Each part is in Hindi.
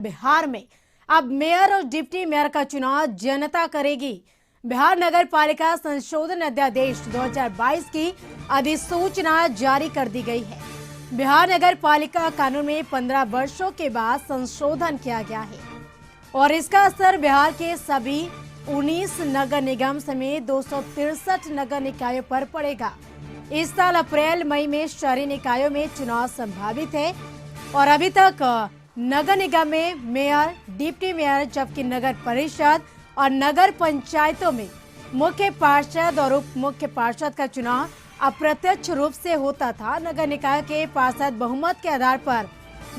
बिहार में अब मेयर और डिप्टी मेयर का चुनाव जनता करेगी। बिहार नगर पालिका संशोधन अध्यादेश 2022 की अधिसूचना जारी कर दी गई है। बिहार नगर पालिका कानून में 15 वर्षों के बाद संशोधन किया गया है और इसका असर बिहार के सभी 19 नगर निगम समेत 263 नगर निकायों पर पड़ेगा। इस साल अप्रैल मई में शहरी निकायों में चुनाव संभावित है और अभी तक नगर निगम में मेयर, डिप्टी मेयर, जबकि नगर परिषद और नगर पंचायतों में मुख्य पार्षद और उप मुख्य पार्षद का चुनाव अप्रत्यक्ष रूप से होता था। नगर निकाय के पार्षद बहुमत के आधार पर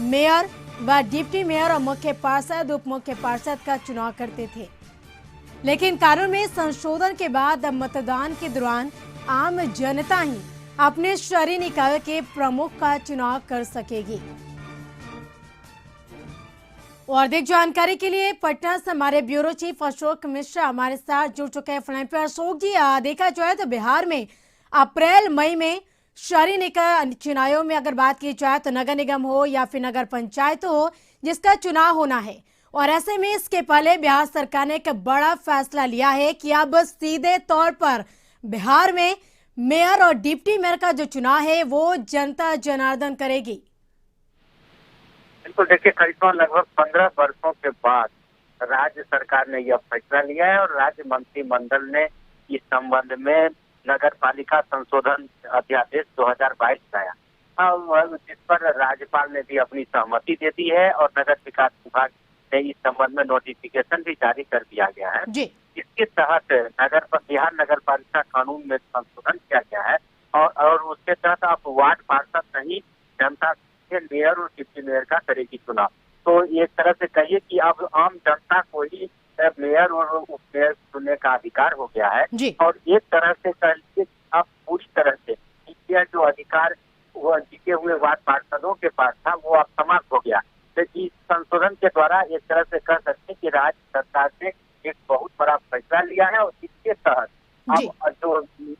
मेयर व डिप्टी मेयर और मुख्य पार्षद, उप मुख्य पार्षद का चुनाव करते थे, लेकिन कानून में संशोधन के बाद अब मतदान के दौरान आम जनता ही अपने शहरी निकायों के प्रमुख का चुनाव कर सकेगी। और अधिक जानकारी के लिए पटना से हमारे ब्यूरो चीफ अशोक मिश्रा हमारे साथ जुड़ चुके हैं फोन पे। अशोक जी, देखा जाए तो बिहार में अप्रैल मई में शहरी निकाय चुनावों में अगर बात की जाए तो नगर निगम हो या फिर नगर पंचायत हो, जिसका चुनाव होना है, और ऐसे में इसके पहले बिहार सरकार ने एक बड़ा फैसला लिया है कि अब सीधे तौर पर बिहार में मेयर और डिप्टी मेयर का जो चुनाव है वो जनता जनार्दन करेगी। बिल्कुल, देखिए करिश्मा, लगभग 15 वर्षों के बाद राज्य सरकार ने यह फैसला लिया है और राज्य मंत्रिमंडल ने इस संबंध में नगर पालिका संशोधन अध्यादेश 2022 लाया, जिस पर राज्यपाल ने भी अपनी सहमति दे दी है और नगर विकास विभाग ने इस संबंध में नोटिफिकेशन भी जारी कर दिया गया है जी। इसके तहत बिहार नगर पालिका कानून में संशोधन किया गया है और उसके तहत अब वार्ड पार्षद नहीं, जनता मेयर और डिप्टी मेयर का करेगी चुनाव। तो एक तरह से कहिए कि अब आम जनता को ही मेयर और उप मेयर चुनने का अधिकार हो गया है और एक तरह से कहिए अब पूरी तरह से यह जो अधिकार वो जीते हुए वार्ड पार्षदों के पास था वो अब समाप्त हो गया। तो इस संशोधन के द्वारा एक तरह से कह सकते हैं कि राज्य सरकार ने एक बहुत बड़ा फैसला लिया है और इसके तहत अब जो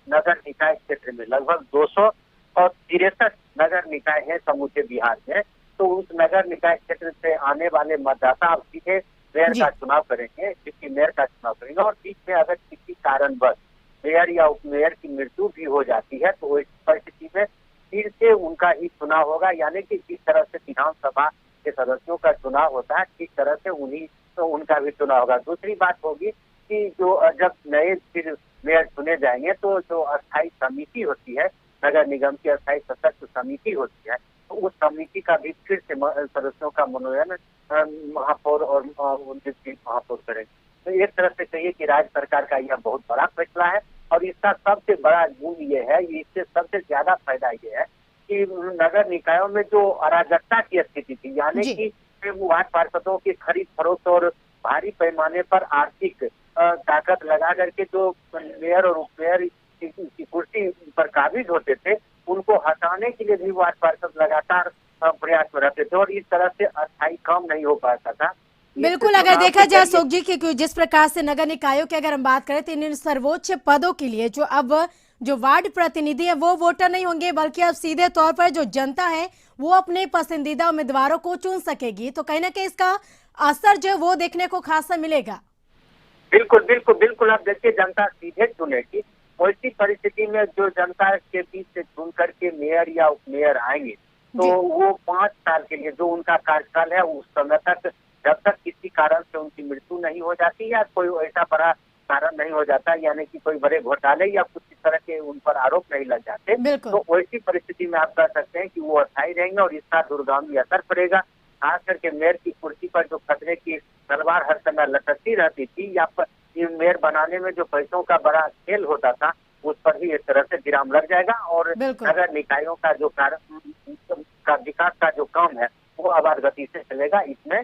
नगर निकाय क्षेत्र में लगभग 263 नगर निकाय है समूचे बिहार में, तो उस नगर निकाय क्षेत्र से आने वाले मतदाता अब सीधे मेयर का चुनाव करेंगे, डिप्टी मेयर का चुनाव करेंगे और बीच में अगर किसी कारणवश मेयर या उप मेयर की मृत्यु भी हो जाती है तो इस परिस्थिति में फिर से उनका ही चुनाव होगा। यानी कि जिस तरह से विधानसभा के सदस्यों का चुनाव होता है, किस तरह से उनका भी चुनाव होगा। दूसरी बात होगी कि जो जब नए फिर मेयर चुने जाएंगे तो जो अस्थायी समिति होती है, नगर निगम की अस्थायी सशक्त समिति होती है, तो उस समिति का भी फिर से सदस्यों का मनोनयन महापौर और डिप्टी महापौर करेंगे। तो एक तरह से कहिए कि राज्य सरकार का यह बहुत बड़ा फैसला है और इसका सबसे बड़ा गुण ये है, इससे सबसे ज्यादा फायदा ये है कि नगर निकायों में जो अराजकता की स्थिति थी, यानी कि वार्ड पार्षदों की खरीद फरोख्त और भारी पैमाने पर आर्थिक ताकत लगा करके जो मेयर और उप मेयर की कुर्सी पर काबिज होते थे, उनको हटाने के लिए भी वार्ड पार्षद लगातार प्रयास में रहते थे और इस तरह से अस्थायी काम नहीं हो पाता था। बिल्कुल, अगर देखा जाए अशोक जी कि जिस प्रकार से नगर निकायों की अगर हम बात करें तो इन सर्वोच्च पदों के लिए जो वार्ड प्रतिनिधि है वो वोटर नहीं होंगे, बल्कि अब सीधे तौर पर जो जनता है वो अपने पसंदीदा उम्मीदवारों को चुन सकेगी। तो कहीं ना कहीं इसका असर जो वो देखने को खासा मिलेगा। बिल्कुल बिल्कुल बिल्कुल, अब देखिए जनता सीधे चुनेगी। ऐसी परिस्थिति में जो जनता के बीच से चुन करके मेयर या उप मेयर आएंगे तो वो 5 साल के लिए जो उनका कार्यकाल है उस समय तक, जब तक किसी कारण से उनकी मृत्यु नहीं हो जाती या कोई ऐसा बड़ा कारण नहीं हो जाता, यानी कि कोई बड़े घोटाले या कुछ इस तरह के उन पर आरोप नहीं लग जाते, तो ऐसी परिस्थिति में आप कह सकते हैं कि वो अस्थायी रहेंगे और इसका दूरगामी असर पड़ेगा। खास करके मेयर की कुर्सी पर जो खतरे की तलवार हर समय लटकती रहती थी या मेयर बनाने में जो पैसों का बड़ा खेल होता था, उस पर भी एक तरह से विराम लग जाएगा और नगर निकायों का जो विकास का जो काम है वो आबाद गति से चलेगा। इसमें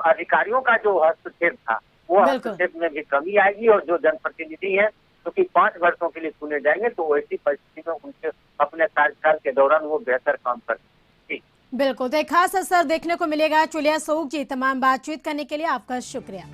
अधिकारियों का जो हस्तक्षेप था वो हस्तक्षेप में भी कमी आएगी और जो जनप्रतिनिधि है क्योंकि 5 वर्षों के लिए चुने जाएंगे तो ऐसी परिस्थिति में उनके अपने कार्यकाल के दौरान वो बेहतर काम कर सकते। बिल्कुल, तो एक खास असर देखने को मिलेगा। चलिए अशोक जी, तमाम बातचीत करने के लिए आपका शुक्रिया।